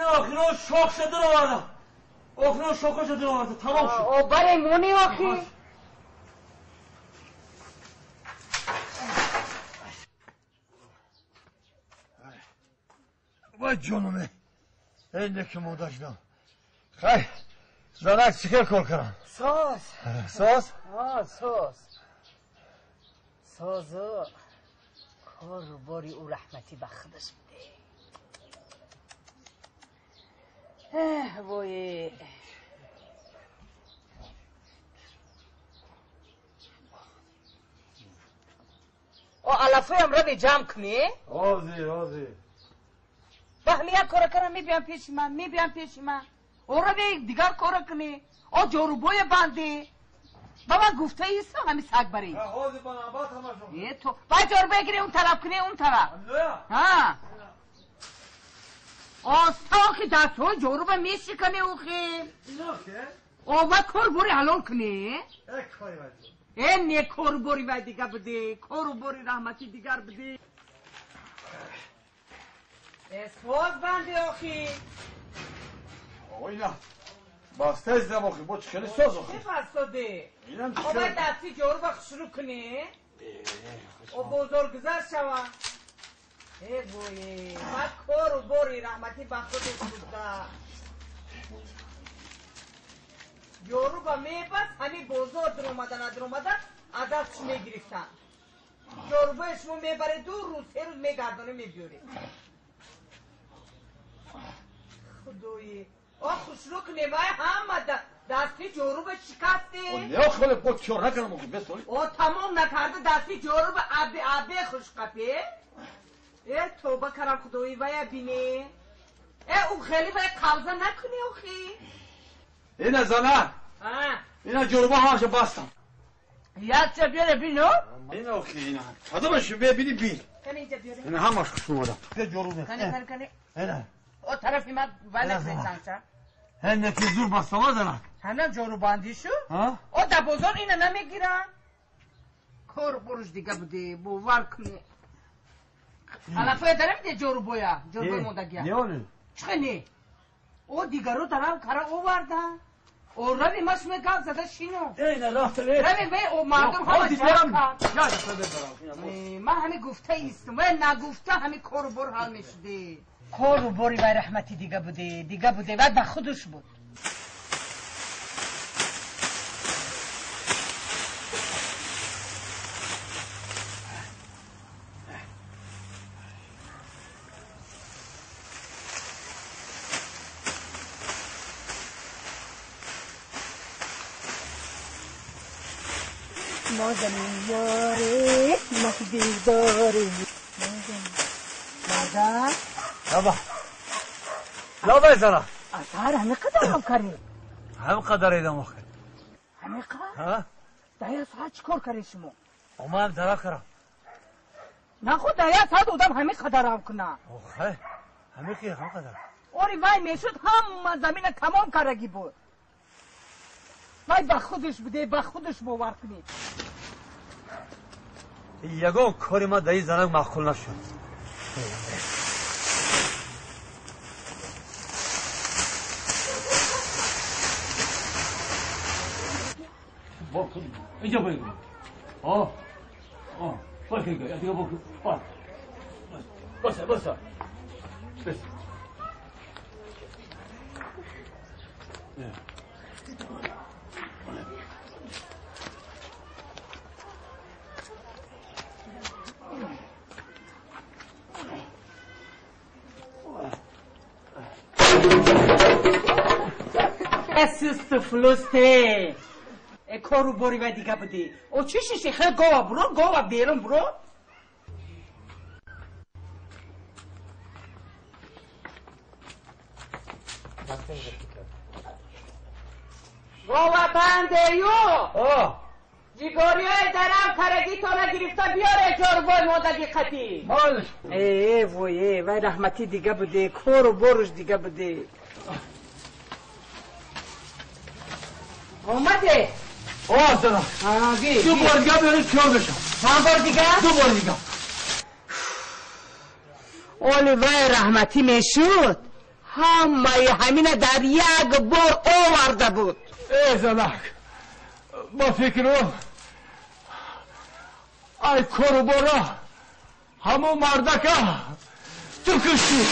آخیرا شاخ شده رو آمده آخیرا شاخ شده رو آمده تمام شد او برای مونی آخی وای جانومه اینه که موداشتم خیلی زنک چیکار کار کنم ساز ساز؟ ساز کار باری او رحمتی بخدش بده وای او علفه هم رو جمع کنی؟ آزی با همه یک کار کنم میبیم پیش من او رو دیگر کار کنی او جوروبوی بندی با من گفته ایست همه سگ بری آزی بنا با تماشا یه تو باید جور بگیری اون طرف کنی اون طرف ها آستا که دست های جورو به میشی کنی او خیل او با کار بوری حلال کنی این کار بوری و دیگر بده کار بوری رحمتی دیگر بده اسواز بنده آخی اینا باسته از نماخی با چکلی ساز آخی چه بستاده؟ اینم او باید دستی جورو با شروع کنی او بزرگزر شوا ای بوی من کار بوری رحمتی بخودش بوده یورو با میبست همین بزرگ در اومدن عددش میگرفتن یورو با اشمو میبره 2 روز 3 روز میگردانه میبیوری خدایی خوشلو کنه وای هم دستی جورو به شکسته نه خاله با چور نکنم آخی بسولی او تمام نکرده دستی جورو به عبه خوشقپه ای توبه کرم خدایی وای بینه ای او خیلی وای قوزه نکنی اوخی اینه زنه اینه جوربا همشه بستم یک چه بیاره بینو اینه آخی اینه کده بشی بینی بین کنی اینجا بیاره اینه همش خوش اومدم یه جوربه کنی اینه او طرفی من ولک بزنشم اینه که زور بستم ها زنه همه جورو باندی شو ها؟ او در بزرگ اینه نمیگیرن کار برش دیگه بوده بوور کنی علفه داره میده جورو بویا جورو بوی موندگیه نیاله چه نی؟ او دیگرو دارم کارا او وردن او روی مش میگم زده شینو اینه رفت لی روی بی او مردم همه جمع کن یا دفعه ببرم من همه گفته ایستم و نگفته همه کارو بر حال میشده کارو بری و رحمتی دیگه بوده و به خودش بود مادم یاره مهدی داری مادم لابا زنه اثر همه قدر هم کردی هم قدر ایدم آخی همه قدر؟ ها؟ دایه ساعت چکار کردی شما؟ اومدم درا کرم نه خود دایه ساعت بودم همه قدر هم کنه اوخه همه که هم قدر اوری وای میشد هم زمین تمام کرگی بود وای با خودش بوده با خودش باور کنید یگان کاری ما دایی زنگ مخول نشد اینجا باید باید که دیگه بکن باسه بس اسست فلسته کارو باری و دیگه بودی او چی شیشه خیلی گوه بیرون برو گوه بنده یو جیگاری های درم کرگی تو نگرفته بیاره جاربای مادگی قطی ای وای وای رحمتی دیگه بوده کارو بارش دیگه بوده اومده زنه دو بار دیگه بیاره چهار بشم چند بار دیگه؟ 2 بار دیگه اولی وای رحمتی میشود همه همینه در یک بار آورده بود. ای زنک با فکرم ای کرو برا همون مردکه تو کشتی.